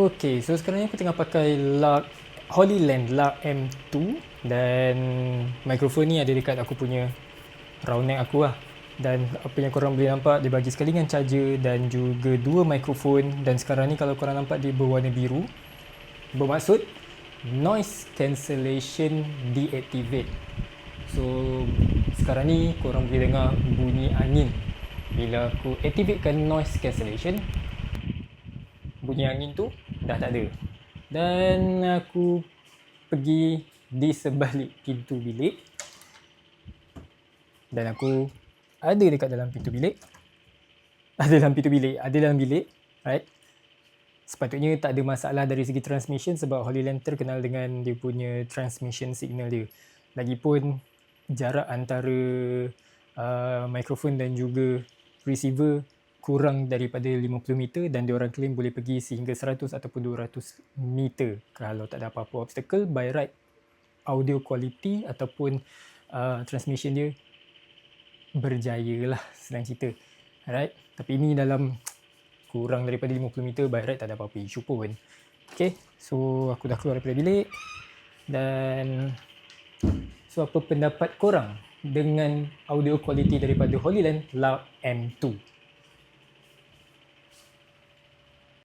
Okay, so sekarang ni aku tengah pakai Holyland LARC M2 dan mikrofon ni ada dekat aku punya round neck aku lah. Dan apa yang korang boleh nampak, dia bagi sekali dengan charger dan juga dua mikrofon. Dan sekarang ni kalau korang nampak dia berwarna biru, bermaksud noise cancellation deactivate. So sekarang ni korang boleh dengar bunyi angin. Bila aku activatekan noise cancellation, bunyi angin tu dah tak ada. Dan aku pergi di sebalik pintu bilik dan aku ada dekat dalam pintu bilik. Ada dalam bilik, right? Sepatutnya tak ada masalah dari segi transmission sebab Holyland terkenal dengan dia punya transmission signal dia. Lagipun jarak antara mikrofon dan juga receiver kurang daripada 50 meter dan diorang claim boleh pergi sehingga 100 ataupun 200 meter kalau tak ada apa-apa obstacle. By right, audio quality ataupun transmission dia berjaya lah, senang cerita. Alright, tapi ini dalam kurang daripada 50 meter, by right tak ada apa-apa isu pun. Okay, so aku dah keluar daripada bilik. Dan so apa pendapat korang dengan audio quality daripada Holyland LARC M2?